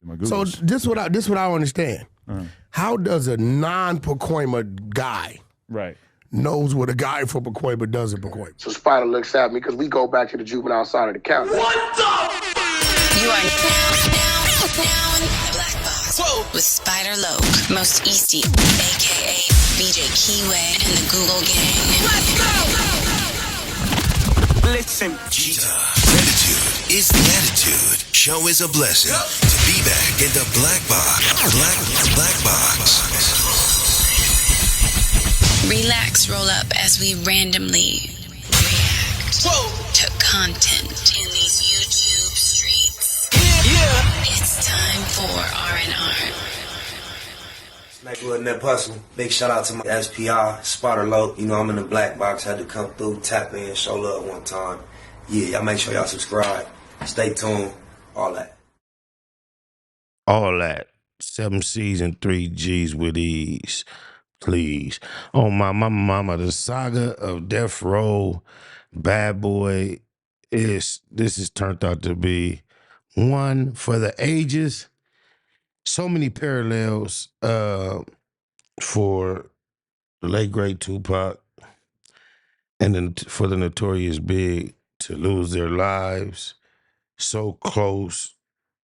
My So Googles. this what I don't understand. Uh-huh. How does a non-Pacoima guy Right. knows what a guy from Pacoima does in Pacoima? So Spider looks at me because we go back to the juvenile side of the county. You are now in the Black Box with Spider Loke, Most Easty, aka BJ Keyway, and the Google Gang. Let's go! Listen, gratitude is the attitude. Show is a blessing. To be back in the Black Box. Black Box. Relax, roll up as we randomly react to content in these YouTube streets. Yeah. It's time for R&R. Smack with Nip Hustle. Big shout out to my SPR, Spotter Low. You know I'm in the Black Box. Had to come through, tap in, show love one time. Yeah, y'all make sure y'all subscribe. Stay tuned. All that. All that. 7 C's and 3 G's with ease. Please. Oh, my mama, the saga of Death Row, Bad Boy, this has turned out to be one for the ages. So many parallels for the late great Tupac and then for the Notorious Big to lose their lives so close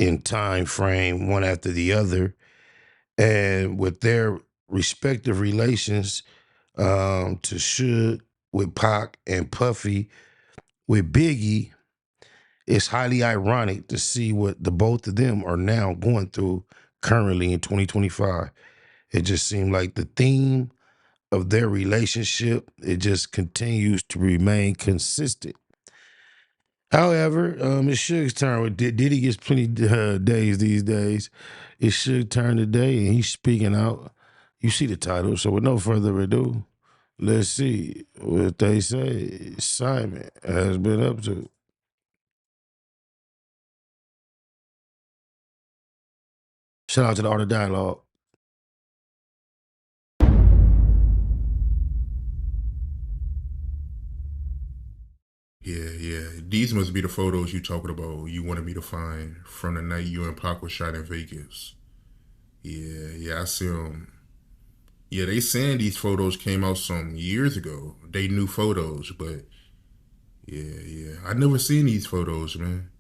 in time frame, one after the other, and with their respective relations to Suge with Pac and Puffy with Biggie, it's highly ironic to see what the both of them are now going through currently in 2025. It just seemed like the theme of their relationship, it just continues to remain consistent. However, it's Suge's turn. With Diddy gets plenty days these days. It's Suge's turn today, and he's speaking out. You see the title. So with no further ado, let's see what they say Simon has been up to. Shout out to the Art of Dialogue. Yeah. These must be the photos you talking about. You wanted me to find from the night you and Pac was shot in Vegas. Yeah, I see them. Yeah, they saying these photos came out some years ago. They new photos, but yeah. I never seen these photos, man.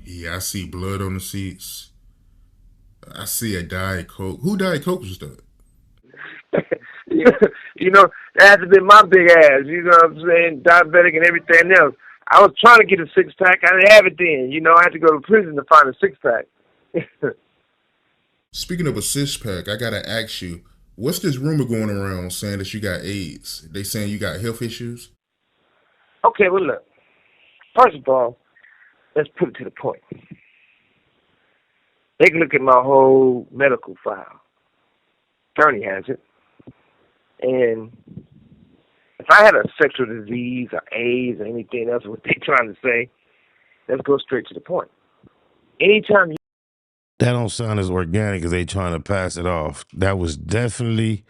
Yeah, I see blood on the seats. I see a Diet Coke. Who Diet Coke was that? You know, that had to be my big ass, you know what I'm saying, diabetic and everything else. I was trying to get a six-pack. I didn't have it then. You know, I had to go to prison to find a six-pack. Speaking of a six-pack, I got to ask you, what's this rumor going around saying that you got AIDS? They saying you got health issues? Okay, well, look. First of all, let's put it to the point. They can look at my whole medical file. Attorney has it. And if I had a sexual disease or AIDS or anything else, what they trying to say, let's go straight to the point. Anytime you... That don't sound as organic as they trying to pass it off. That was definitely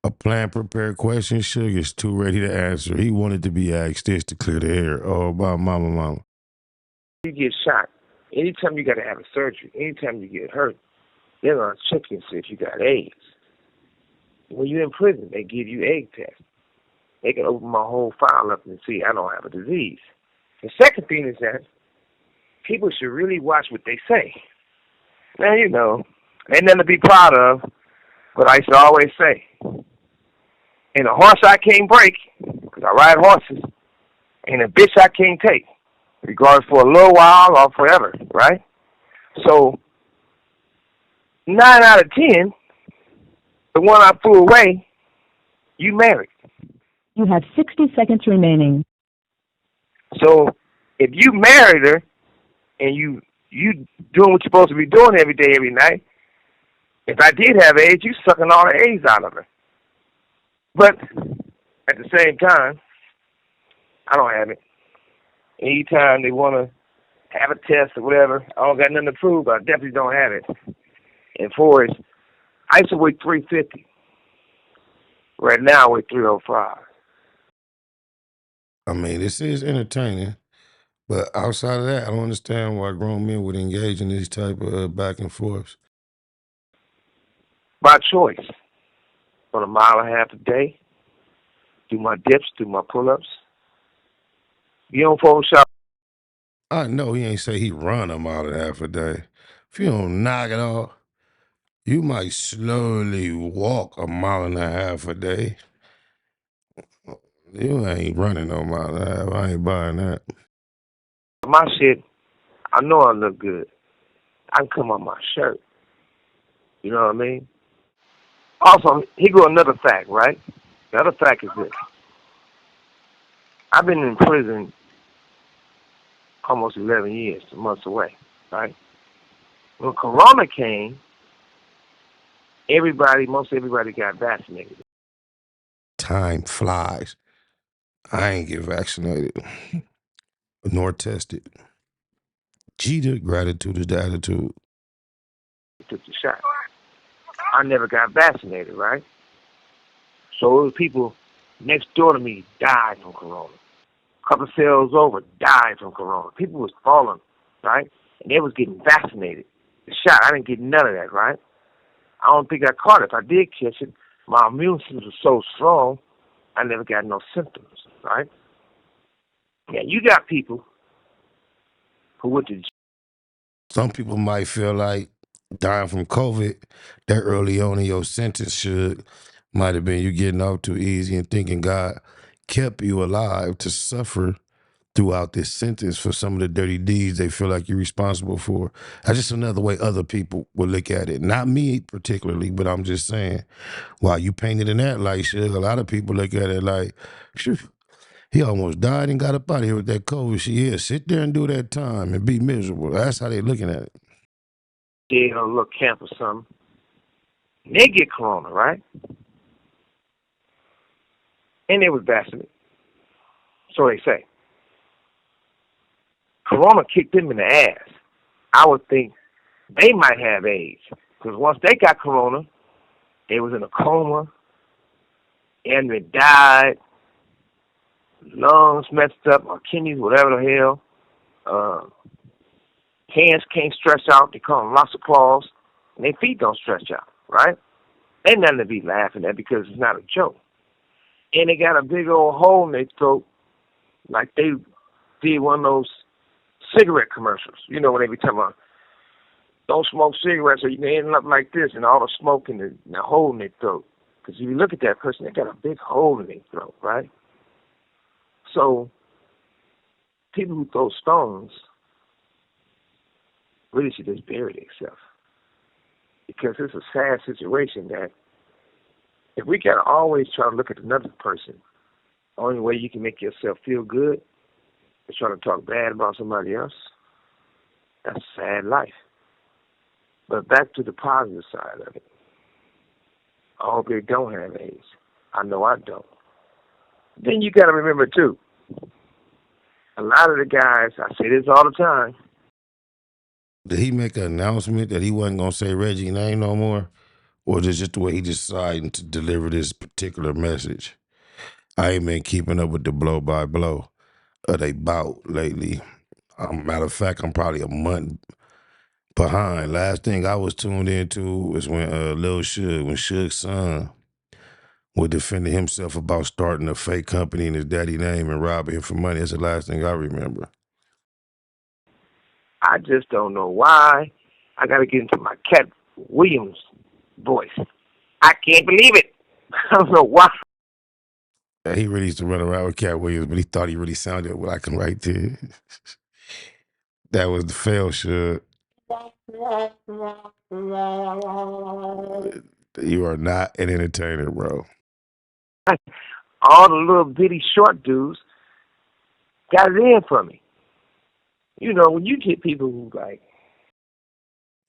a planned, prepared question. Suge is too ready to answer. He wanted to be asked this to clear the air. Oh, about mama. You get shot. Anytime you got to have a surgery, anytime you get hurt, they're going to check you and see if you got AIDS. When you're in prison, they give you egg tests. They can open my whole file up and see I don't have a disease. The second thing is that people should really watch what they say. Now, you know, ain't nothing to be proud of, but I used to always say, ain't a horse I can't break, because I ride horses, ain't a bitch I can't take, regardless for a little while or forever, right? So, 9 out of 10, the one I threw away, you married. You have 60 seconds remaining. So if you married her and you doing what you're supposed to be doing every day, every night, if I did have AIDS, you sucking all the AIDS out of her. But at the same time, I don't have it. Anytime they want to have a test or whatever, I don't got nothing to prove, but I definitely don't have it. And four is, I used to weigh 350. Right now, I weigh 305. I mean, this is entertaining. But outside of that, I don't understand why grown men would engage in these type of back and forths. By choice. On a mile and a half a day, do my dips, do my pull-ups. Be on Photoshop. I know he ain't say he run a mile and a half a day. If you don't knock it off, you might slowly walk a mile and a half a day. You ain't running no mile and a half. I ain't buying that. My shit, I know I look good. I can come on my shirt. You know what I mean? Also, here go another fact, right? The other fact is this. I've been in prison almost 11 years, 2 months away, right? When Corona came, most everybody got vaccinated. Time flies. I ain't get vaccinated nor tested. Jeter, gratitude is the attitude. Took the shot. I never got vaccinated, right? So it was people next door to me died from Corona. A couple of cells over died from Corona. People was falling, right? And they was getting vaccinated. The shot, I didn't get none of that, right? I don't think I caught it. If I did catch it, my immune system was so strong, I never got no symptoms, right? Yeah, you got people who went to. Some people might feel like dying from COVID that early on in your sentence might have been you getting off too easy and thinking God kept you alive to suffer throughout this sentence for some of the dirty deeds they feel like you're responsible for. That's just another way other people would look at it. Not me particularly, but I'm just saying, while you painted in that light, Suge, a lot of people look at it like, phew, he almost died and got up out of here with that COVID shit. Yeah, sit there and do that time and be miserable. That's how they looking at it. Did a little camp or something. And they get Corona, right? And they was vaccinated. So they say. Corona kicked them in the ass. I would think they might have AIDS. Because once they got Corona, they was in a coma, and they died, lungs messed up, or kidneys, whatever the hell. Hands can't stretch out. They call them lots of claws. And their feet don't stretch out, right? Ain't nothing to be laughing at because it's not a joke. And they got a big old hole in their throat like they did one of those cigarette commercials. You know when they be talking about, don't smoke cigarettes or you can end up like this and all the smoke in the hole in their throat. Because if you look at that person, they got a big hole in their throat, right? So people who throw stones really should just bury themselves. Because it's a sad situation that if we gotta always try to look at another person, the only way you can make yourself feel good is trying to talk bad about somebody else. That's a sad life. But back to the positive side of it. I hope they don't have AIDS. I know I don't. Then you gotta remember too, a lot of the guys, I say this all the time. Did he make an announcement that he wasn't gonna say Reggie's name no more? Or is it just the way he decided to deliver this particular message? I ain't been keeping up with the blow by blow of they bout lately. Matter of fact, I'm probably a month behind. Last thing I was tuned into was when Lil Suge, when Suge's son was defending himself about starting a fake company in his daddy's name and robbing him for money. That's the last thing I remember. I just don't know why. I got to get into my Cat Williams voice. I can't believe it. I don't know why. He really used to run around with Cat Williams, but he thought he really sounded like him right there. That was the fail, Suge. You are not an entertainer, bro. All the little bitty short dudes got it in for me. You know, when you get people who like...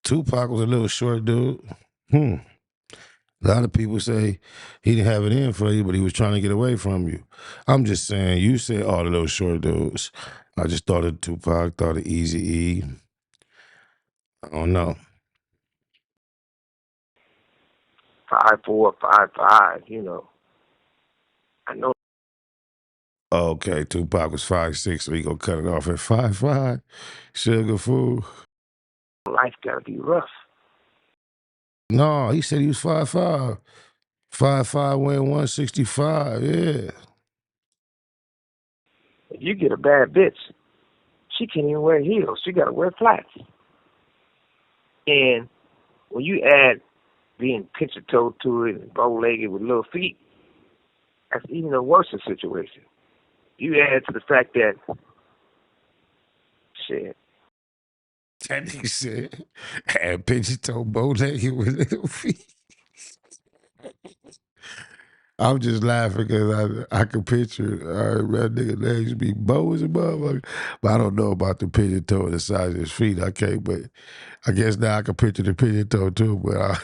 Tupac was a little short dude. A lot of people say he didn't have it in for you, but he was trying to get away from you. I'm just saying, you said all the little short dudes. I just thought of Tupac, thought of Eazy-E. I don't know. 5'4", 5'5", you know. I know Okay, Tupac was 5'6", so he gonna cut it off at 5'5". Sugar fool. Life gotta be rough. No, he said he was 5'5". 5'5", weighing 165, yeah. If you get a bad bitch, she can't even wear heels. She gotta wear flats. And when you add being pincher-toed to it and bow-legged with little feet, that's even a worse situation. You add to the fact that, shit. That nigga said, and pinch-toe bow-legged with little feet. I'm just laughing because I can picture, all right, that nigga legs be bow as a motherfucker. But I don't know about the pigeon toe and the size of his feet. I can't, but I guess now I can picture the pigeon toe too. But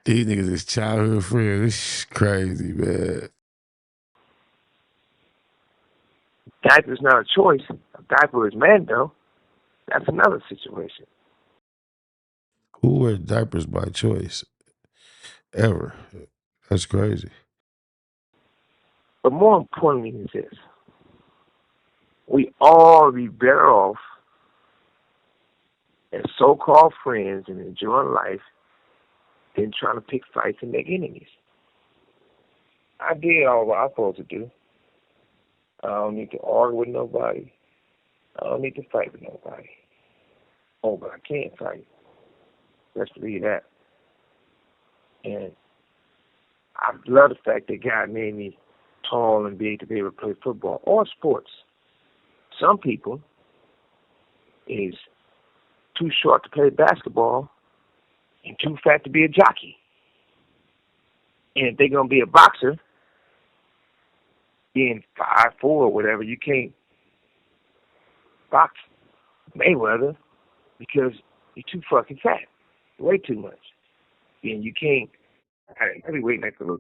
these niggas is childhood friends. This is crazy, man. Diaper's not a choice. A diaper is man, though. That's another situation. Who wears diapers by choice? Ever. That's crazy. But more importantly is this. We all be better off as so-called friends and enjoying life than trying to pick fights and make enemies. I did all what I was supposed to do. I don't need to argue with nobody. I don't need to fight with nobody. Oh, but I can't fight. Let's believe that. And I love the fact that God made me tall and big to be able to play football or sports. Some people is too short to play basketball and too fat to be a jockey. And if they're going to be a boxer, being 5'4" or whatever, you can't box Mayweather because you're too fucking fat. You weigh too much. And you can't heavyweight like the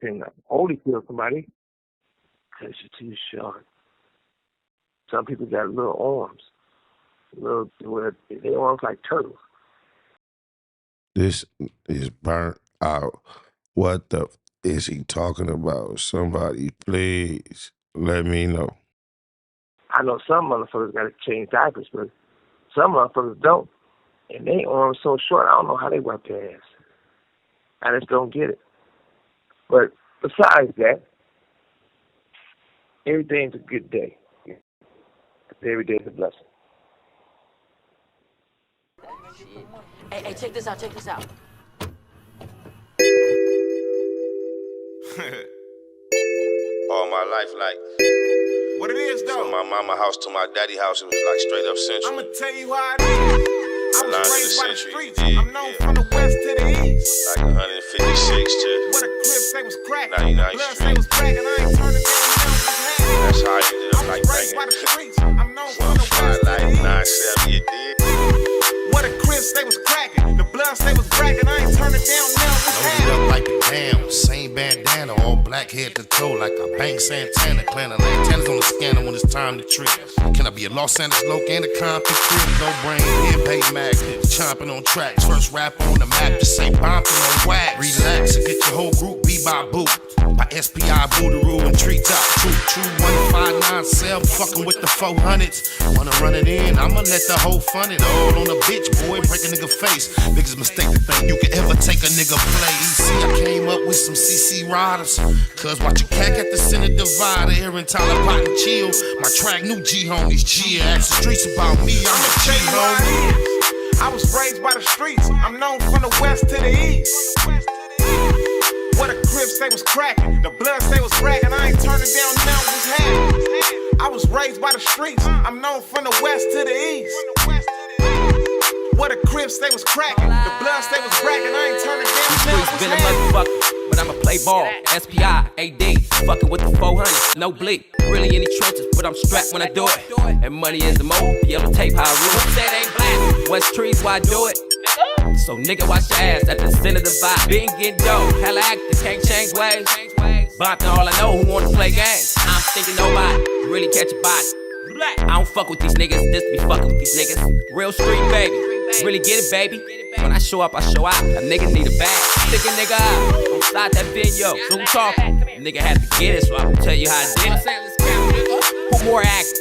thing only kill somebody because you're too short. Some people got little arms. They arms like turtles. This is burnt out. What the is he talking about? Somebody, please let me know. I know some motherfuckers got to change diapers, but some motherfuckers don't. And they arms so short, I don't know how they wipe their ass. I just don't get it. But besides that, everything's a good day. Every day is a blessing. Hey, check this out. All my life, like What it is, though? from my mama house to my daddy house, it was like straight up central. I'ma tell you how it is. I was raised by the streets. I'm known from the west to the east. Like 156 to Where the Crips say was cracking. 99th Blood Street. say was bragging. I ain't turning down. That's how I ended up like Raised by the banging. streets. I'm known from the west to Like the 9-7, you did. Where the Crips say was cracking. The blood say was bragging. I ain't turning down. Now what's Loaded happening? up like a damn, same bandana, all black head to toe, like a Bank Santana. Clan of lantanas on the scanner when it's time to trip. Can I be a Los Angeles loc and a Compton crib? No brain, head bait mag, chomping on tracks. First rap on the map, just say bumping on wax. Relax and get your whole group bebop boot. By SPI, Boodaroo, and Treetop. True, 1597, fucking with the 400s. Wanna run it in, I'ma let the whole fun it. All on a bitch, boy, break a nigga face. Niggas mistake to think you can ever take a nigga play. See, I came up with some CC riders. Cause watch your cack at the center divider. Aaron Tyler, Pot and Chill. My track, new G homies. G ask the streets about me, I'm a G Tell you how homie. it is. I was raised by the streets. I'm known from the west to the east. Where the Crips say was cracking. The blood say was bragging. I ain't turning down. Now what's happening? I was raised by the streets. I'm known from the west to the east. Where the Crips say was cracking. The blood say was bragging. I ain't turning down. Now Streets what's been a happening? motherfucker, but I'ma play ball. SPI, AD, fucking with the 400, no bleak. Really in the trenches, but I'm strapped when I do it. And money is the mode, yellow tape how I rule. That ain't black. West trees, why I do it? So nigga, watch your ass at the center of the vibe. Been getting dope, hella active, can't change ways. Bumping all I know who wanna play games. I'm thinking nobody really catch a body. I don't fuck with these niggas, this be fucking with these niggas. Real street baby, really get it baby. When I show up, I show out. A nigga need a bag, stick a nigga out. I'm outside that venue. So who talking? Nigga had to get it, so I'ma tell you how I did it. Who more acts?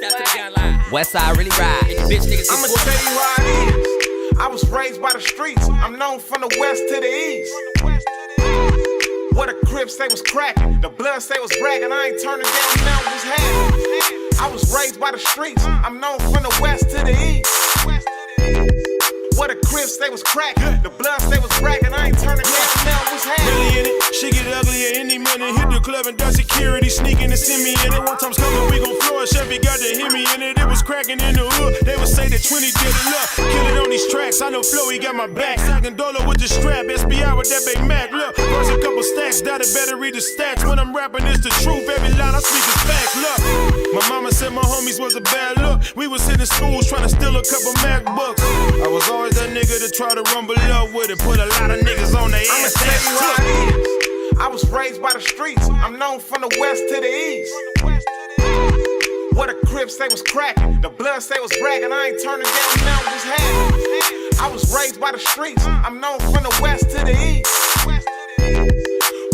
Westside really ride. Bitch niggas. I'ma tell you how it is. I was raised by the streets. I'm known from the west to the east. What the Crips say was cracking, the blood say was bragging. I ain't turning down nothing was happening. I was raised by the streets. I'm known from the west to the east. What the Crips say was cracking, the blood say was bragging. I ain't turning down nothing was happening. Really in it, she get ugly at any minute. Hit the club and done security, sneaking and send me in it. One time's coming, we gon' flourish. Chevy got to hear me in it. It was cracking in the hood. They would say that 20 did it up. Kill it on these tracks. I know Flo, he got my back. Stocking dollar with the strap. SBI with that Big Mac. Look, first a couple stacks. Doubted better read the stats. When I'm rapping, it's the truth. Every line I speak is facts. Look, my mama said my homies was a bad look. We was in the schools trying to steal a couple MacBooks. I was always that nigga to try to rumble up with it. Put a lot of niggas on their ass. I'ma tell you how it is. I was raised by the streets. I'm known from the west to the east. What the Crips say was cracking, the blood say was bragging. I ain't turning down nothing was happening. I was raised by the streets. I'm known from the west to the east.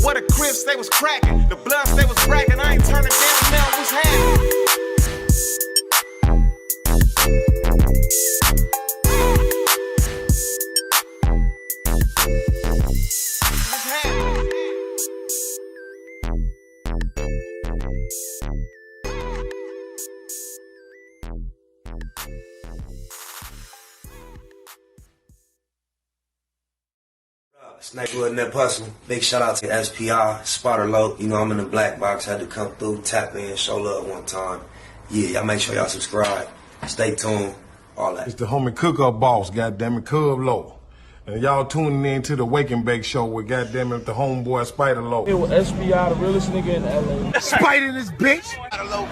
What the Crips say was cracking, the blood say was bragging. I ain't turning down nothing was happening. Snake Wood and that Hustle. Big shout out to SPI, Spotter Low. You know, I'm in the black box. Had to come through, tap in, show love one time. Yeah, y'all make sure y'all subscribe. Stay tuned. All that. It's the homie cook-up boss, goddammit, Cub Low. And y'all tuning in to the Wake and Bake Show with goddammit the homeboy Spider Low. It was SPI, the realest nigga in LA. Spider this bitch! Spider Low,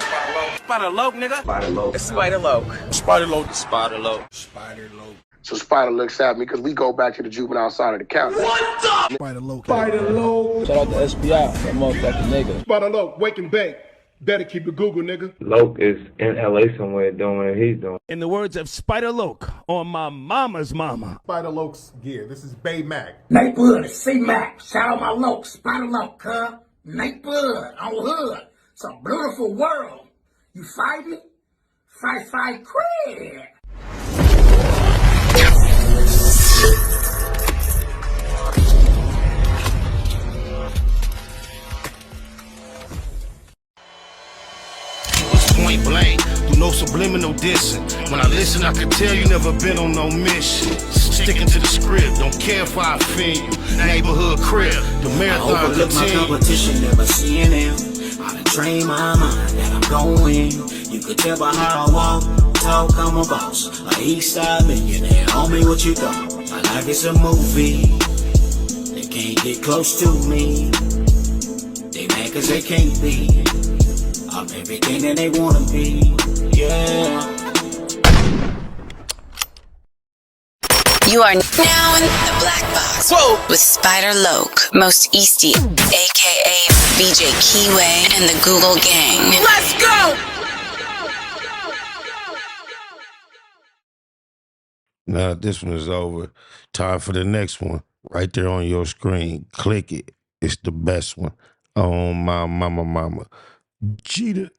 Spider Low, nigga. Spider Low. Spider Low. Spider Low. Spider Low. Spider Low. So Spider looks at me because we go back to the juvenile side of the county. What the? Spider Low. Spider Low. Shout out to SPI, that motherfucking nigga. Spider Low, Wake and Bake. Better keep it Google, nigga. Loke is in LA somewhere doing what he's doing. In the words of Spider Loke on my mama's mama. Spider Loke's gear. This is Bay Mac. Nate Bud, C-Mac. Shout out my Loke, Spider Loke, huh? Nate Bud, on hood. It's a beautiful world. You fight me? Fight, cred. Point blank, through no subliminal dissing. When I listen, I can tell you never been on no mission. Sticking to the script, don't care if I offend you. Neighborhood crib, the marathon I overlook my competition, never seeing them. I done trained my mind that I'm going. You could tell by how I walk, talk, I'm a boss. A east side millionaire, homie, what you thought? My life is a movie. They can't get close to me. They mad cause they can't be. I'm everything that they wanna be, yeah. You are now in the black box. Whoa. With Spider Loke, Most Easty, aka BJ Keyway, and the Google Gang. Let's go! Now this one is over. Time for the next one. Right there on your screen. Click it. It's the best one. Oh, my mama. Cheetah.